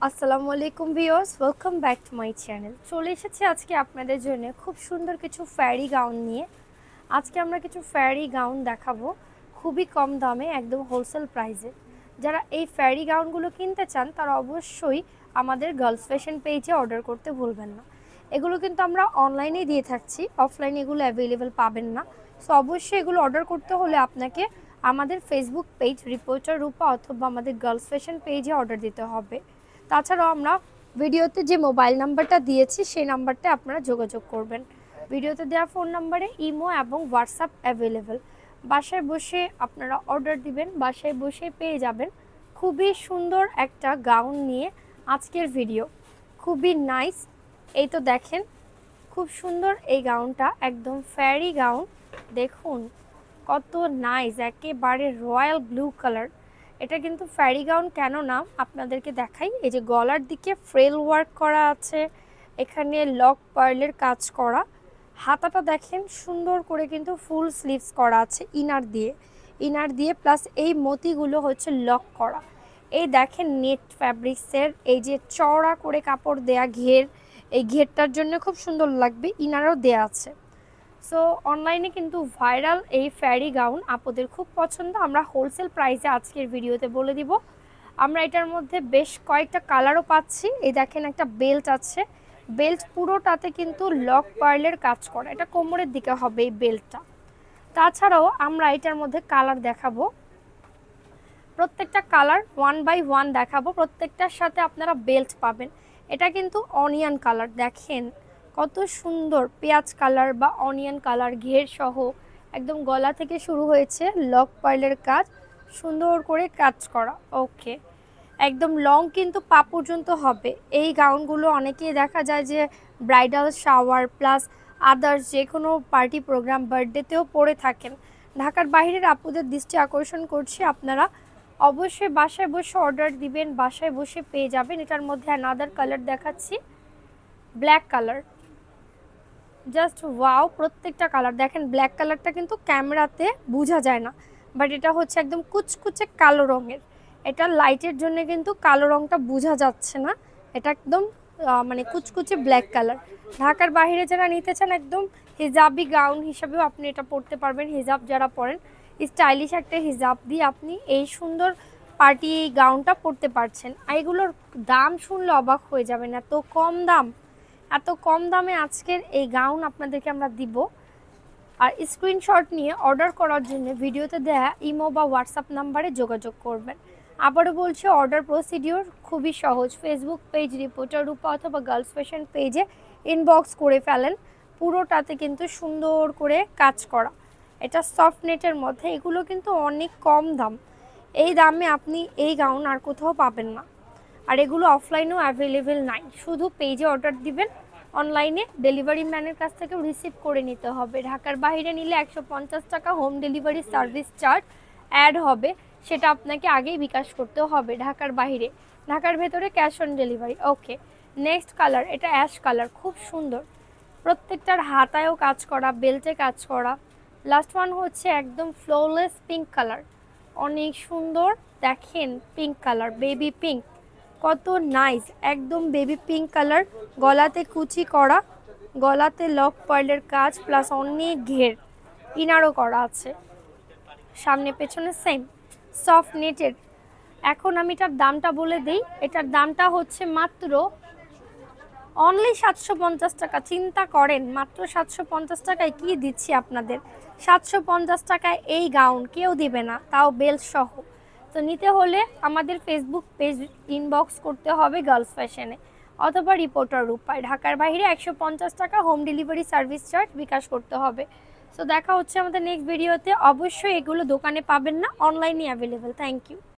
আসসালামু আলাইকুম viewers, welcome back to my channel. চলে এসেছি আজকে আপনাদের জন্য খুব সুন্দর কিছু ফ্যারি গাউন নিয়ে। আজকে আমরা কিছু ফ্যারি গাউন দেখাবো খুবই কম দামে, একদম হোলসেল প্রাইসে। যারা এই ফ্যারি গাউনগুলো কিনতে চান তারা অবশ্যই আমাদের গার্লস ফ্যাশন পেজে অর্ডার করতে ভুলবেন না। এগুলো কিন্তু আমরা অনলাইনে দিয়ে থাকছি, অফলাইনে এগুলো অ্যাভেলেবেল পাবেন না। সো অবশ্যই এগুলো অর্ডার করতে হলে আপনাকে আমাদের ফেসবুক পেজ রিপোর্টার রূপা অথবা আমাদের গার্লস ফ্যাশন পেজে অর্ডার দিতে হবে। তাছাড়াও আমরা ভিডিওতে যে মোবাইল নাম্বারটা দিয়েছি সেই নাম্বারটা আপনারা যোগাযোগ করবেন। ভিডিওতে দেওয়া ফোন নাম্বারে ইমো এবং হোয়াটসঅ্যাপ অ্যাভেলেবেল। বাসায় বসে আপনারা অর্ডার দিবেন, বাসায় বসে পেয়ে যাবেন খুবই সুন্দর একটা গাউন নিয়ে আজকের ভিডিও। খুবই নাইস, এই তো দেখেন খুব সুন্দর এই গাউনটা, একদম ফ্যারি গাউন। দেখুন কত নাইস, একেবারে রয়্যাল ব্লু কালার। এটা কিন্তু ফ্যারি গাউন কেন নাম আপনাদেরকে দেখাই। এই যে গলার দিকে ফ্রেল ওয়ার্ক করা আছে, এখানে লক পার্লের কাজ করা, হাতাটা দেখেন সুন্দর করে কিন্তু ফুল স্লিভস করা আছে ইনার দিয়ে প্লাস এই মতিগুলো হচ্ছে লক করা। এই দেখেন নেট ফ্যাব্রিক্সের এই যে চওড়া করে কাপড় দেয়া ঘের, এই ঘেরটার জন্য খুব সুন্দর লাগবে, ইনারও দেয়া আছে। সো অনলাইনে কিন্তু ভাইরাল এই ফ্যারি গাউন আপুদের খুব পছন্দ। আমরা হোলসেল প্রাইসে আজকের ভিডিওতে বলে দিব। আমরা এটার মধ্যে বেশ কয়েকটা কালারও পাচ্ছি। এই দেখেন একটা বেল্ট আছে, বেল্ট পুরোটাতে কিন্তু লক পার্লের কাজ করা, এটা কোমরের দিকে হবে এই বেল্টটা। তাছাড়াও আমরা এটার মধ্যে কালার দেখাবো, প্রত্যেকটা কালার 1 বাই 1 দেখাবো, প্রত্যেকটার সাথে আপনারা বেল্ট পাবেন। এটা কিন্তু অনিয়ন কালার, দেখেন কত সুন্দর পেঁয়াজ কালার বা অনিয়ন কালার ঘের সহ, একদম গলা থেকে শুরু হয়েছে লক পার্লের কাজ, সুন্দর করে কাজ করা। ওকে, একদম লং কিন্তু পা পর্যন্ত হবে এই গাউনগুলো। অনেকেই দেখা যায় যে ব্রাইডাল শাওয়ার প্লাস আদার্স যে কোনো পার্টি প্রোগ্রাম, বার্থডেতেও পরে থাকেন। ঢাকার বাইরের আপুদের দৃষ্টি আকর্ষণ করছি, আপনারা অবশ্যই বাসায় বসে অর্ডার দিবেন, বাসায় বসে পেয়ে যাবেন। এটার মধ্যে অ্যানাদার কালার দেখাচ্ছি, ব্ল্যাক কালার, জাস্ট ওয়াও। প্রত্যেকটা কালার দেখেন, ব্ল্যাক কালারটা কিন্তু ক্যামেরাতে বোঝা যায় না, বাট এটা হচ্ছে একদম কুচকুচে কালো রঙের। এটা লাইটের জন্য কিন্তু কালো রঙটা বোঝা যাচ্ছে না, এটা একদম মানে কুচকুচে ব্ল্যাক কালার। ঢাকার বাইরে যারা নিতে চান একদম হিজাবি গাউন হিসাবেও আপনি এটা পরতে পারবেন। হিজাব যারা পরেন, স্টাইলিশ একটা হিজাব দিয়ে আপনি এই সুন্দর পার্টি গাউনটা পরতে পারছেন। এগুলোর দাম শুনলে অবাক হয়ে যাবেন, এত কম দাম, এত কম দামে আজকের এই গাউন আপনাদেরকে আমরা দিব। আর স্ক্রিনশট নিয়ে অর্ডার করার জন্য ভিডিওতে দেয়া ইমো বা হোয়াটসঅ্যাপ নাম্বারে যোগাযোগ করবেন। আবারও বলছি, অর্ডার প্রসিডিওর খুবই সহজ। ফেসবুক পেজ রিপোর্টার রূপা অথবা গার্লস ফ্যাশন পেজে ইনবক্স করে ফেলেন, পুরোটাতে কিন্তু সুন্দর করে কাজ করা। এটা সফট নেটের মধ্যে, এগুলো কিন্তু অনেক কম দাম। এই দামে আপনি এই গাউন আর কোথাও পাবেন না। আর এগুলো অফলাইনেও অ্যাভেলেবেল নাই, শুধু পেজে অর্ডার দিবেন। অনলাইনে ডেলিভারি ম্যানের কাছ থেকে রিসিভ করে নিতে হবে। ঢাকার বাইরে নিলে 150 টাকা home delivery service charge add হবে, সেটা আপনাকে আগেই বিকাশ করতে হবে ঢাকার বাইরে। ঢাকার ভেতরে cash on delivery. Okay, next colour, এটা অ্যাশ কালার, খুব সুন্দর। প্রত্যেকটার হাতায়ও কাজ করা, বেল্টে কাজ করা। লাস্ট ওয়ান হচ্ছে একদম ফ্লোলেস পিঙ্ক কালার, অনেক সুন্দর। দেখেন পিঙ্ক কালার, বেবি পিঙ্ক, কত নাইস, একদম বেবি পিঙ্ক কালার। গলাতে কুচি করা, গলাতে লক পার্লের কাজ প্লাস অনেক ঘের, ইনারও করা আছে, সামনে পেছনে সেম সফট নেটের। এখন আমি এটার দামটা বলে দিই। এটার দামটা হচ্ছে মাত্র অনলি 750 টাকা। চিন্তা করেন, মাত্র 750 টাকায় কি দিচ্ছি আপনাদের। 750 টাকায় এই গাউন কেউ দিবে না, তাও বেল্ট সহ। তো নিতে হলে আমাদের ফেসবুক পেজ ইনবক্স করতে হবে গার্লস ফ্যাশনে অথবা রিপোর্টার রূপায়। ঢাকার বাইরে 150 টাকা হোম ডেলিভারি সার্ভিস চার্জ বিকাশ করতে হবে। সো দেখা হচ্ছে আমাদের নেক্সট ভিডিওতে। অবশ্যই এগুলো দোকানে পাবেন না, অনলাইনে অ্যাভেলেবেল। Thank you.